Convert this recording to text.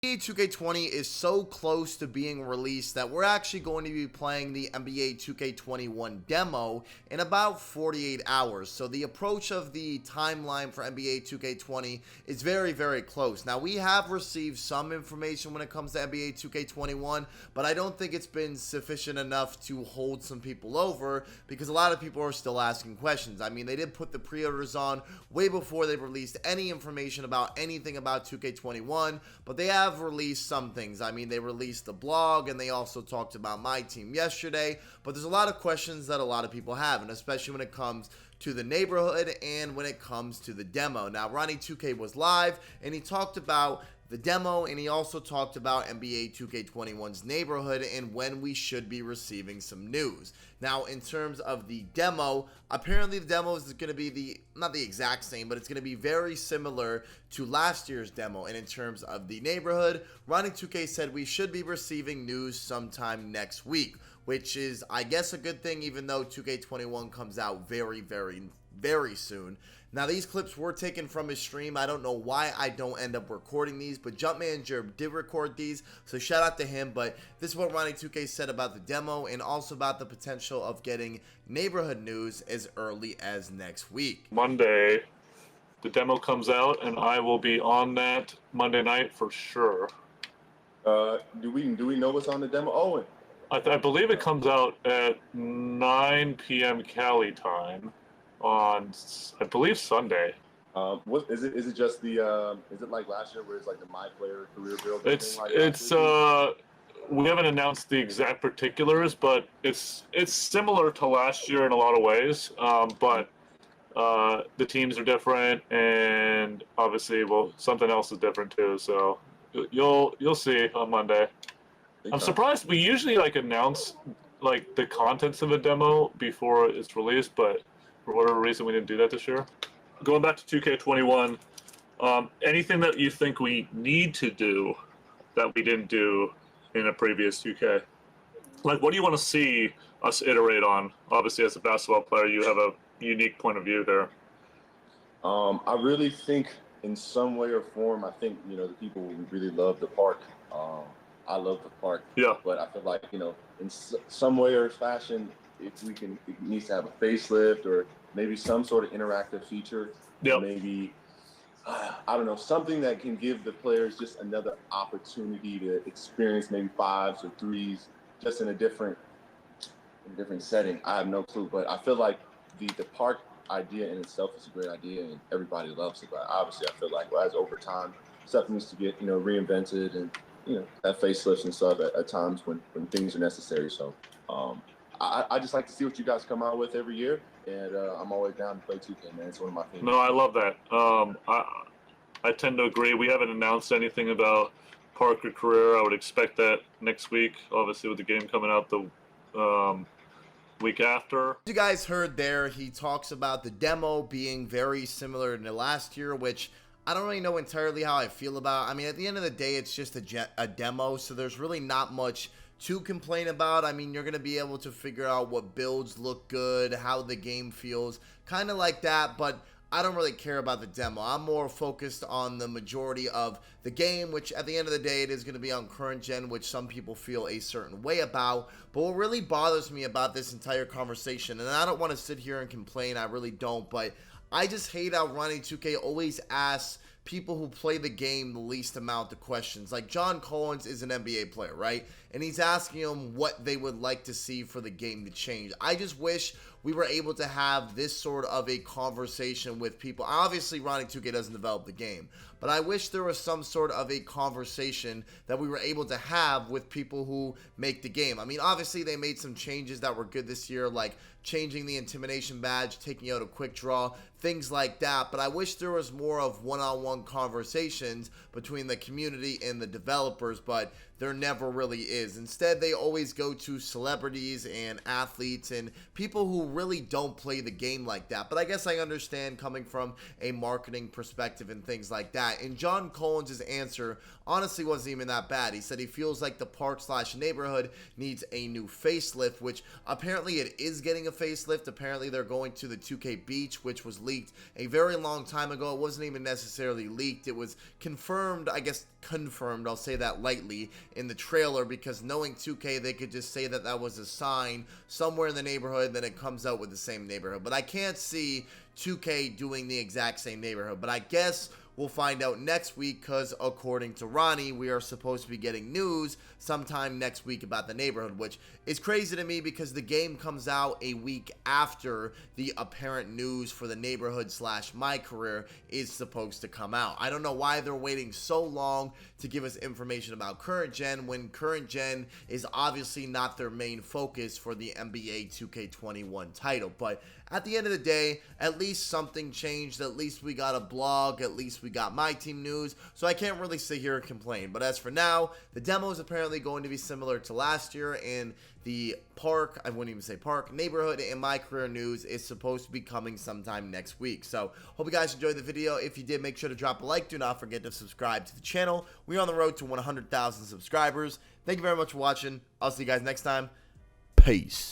NBA 2K20 is so close to being released that we're actually going to be playing the NBA 2K21 demo in about 48 hours. So the approach of the timeline for NBA 2K20 is very, very close. Now, we have received some information when it comes to NBA 2K21, but I don't think it's been sufficient enough to hold some people over because a lot of people are still asking questions. I mean, they did put the pre-orders on way before they released any information about anything about 2K21, but they have released some things. I mean, they released the blog and they also talked about my team yesterday, but there's a lot of questions that a lot of people have, and especially when it comes to the neighborhood and when it comes to the demo. Now, Ronnie2K was live and he talked about the demo, and he also talked about NBA 2K21's neighborhood and when we should be receiving some news. Now, in terms of the demo, apparently the demo is going to be not the exact same, but it's going to be very similar to last year's demo. And in terms of the neighborhood, Ronnie2K said we should be receiving news sometime next week, which is, I guess, a good thing, even though 2K21 comes out very, very, very soon. Now, these clips were taken from his stream. I don't know why I don't end up recording these, but Jumpman Jerb did record these, so shout out to him. But this is what Ronnie2K said about the demo and also about the potential of getting neighborhood news as early as next week. Monday, the demo comes out, and I will be on that Monday night for sure. Do we know what's on the demo? Oh, I believe it comes out at 9 p.m. Cali time on, I believe, Sunday. What is it? Is it just the? Is it like last year where it's like the My Player career build? We haven't announced the exact particulars, but it's similar to last year in a lot of ways. But the teams are different, and obviously, well, something else is different too. So you'll see on Monday. I'm surprised. We usually announce the contents of a demo before it's released, but for whatever reason we didn't do that this year. Going back to 2K21, anything that you think we need to do that we didn't do in a previous 2K? What do you want to see us iterate on? Obviously, as a basketball player, you have a unique point of view there. I really think in some way or form, I think, the people really love the park. I love the park. Yeah. But I feel like, in some way or fashion, it needs to have a facelift or maybe some sort of interactive feature. Yep. Maybe, I don't know, something that can give the players just another opportunity to experience maybe fives or threes just in a different setting. I have no clue, but I feel like the park idea in itself is a great idea and everybody loves it. But obviously I feel like as over time, stuff needs to get, reinvented and, have facelifts and stuff at times when things are necessary. So I just like to see what you guys come out with every year, and I'm always down to play 2K, man. It's one of my favorites. No, I love that. I tend to agree. We haven't announced anything about Parker career. I would expect that next week, obviously with the game coming out the week after. You guys heard there, he talks about the demo being very similar to last year, which I don't really know entirely how I feel about. I mean, at the end of the day, it's just a demo, so there's really not much to complain about. I mean, you're going to be able to figure out what builds look good, how the game feels, kind of like that, but I don't really care about the demo. I'm more focused on the majority of the game, which at the end of the day, it is going to be on current gen, which some people feel a certain way about. But what really bothers me about this entire conversation, and I don't want to sit here and complain, I really don't, but I just hate how Ronnie2K always asks people who play the game the least amount of questions. Like John Collins is an NBA player, right? And he's asking them what they would like to see for the game to change. I just wish we were able to have this sort of a conversation with people. Obviously, Ronnie2K doesn't develop the game, but I wish there was some sort of a conversation that we were able to have with people who make the game. I mean, obviously, they made some changes that were good this year, like changing the intimidation badge, taking out a quick draw, things like that. But I wish there was more of one-on-one conversations between the community and the developers. But there never really is. Instead, they always go to celebrities and athletes and people who really don't play the game like that. But I guess I understand coming from a marketing perspective and things like that. And John Collins' answer honestly wasn't even that bad. He said he feels like the park/neighborhood needs a new facelift, which apparently it is getting a facelift. Apparently they're going to the 2K Beach, which was leaked a very long time ago. It wasn't even necessarily leaked. It was confirmed, I guess confirmed, I'll say that lightly, in the trailer, because knowing 2K, they could just say that that was a sign somewhere in the neighborhood, then it comes out with the same neighborhood. But I can't see 2K doing the exact same neighborhood. But I guess we'll find out next week, because according to Ronnie, we are supposed to be getting news sometime next week about the neighborhood, which is crazy to me because the game comes out a week after the apparent news for the neighborhood/my career is supposed to come out. I don't know why they're waiting so long to give us information about current gen when current gen is obviously not their main focus for the NBA 2K21 title. But at the end of the day, at least something changed. At least we got a blog. At least we got my team news. So I can't really sit here and complain. But as for now, the demo is apparently going to be similar to last year. And the park, I wouldn't even say park, neighborhood and my career news is supposed to be coming sometime next week. So hope you guys enjoyed the video. If you did, make sure to drop a like. Do not forget to subscribe to the channel. We're on the road to 100,000 subscribers. Thank you very much for watching. I'll see you guys next time. Peace.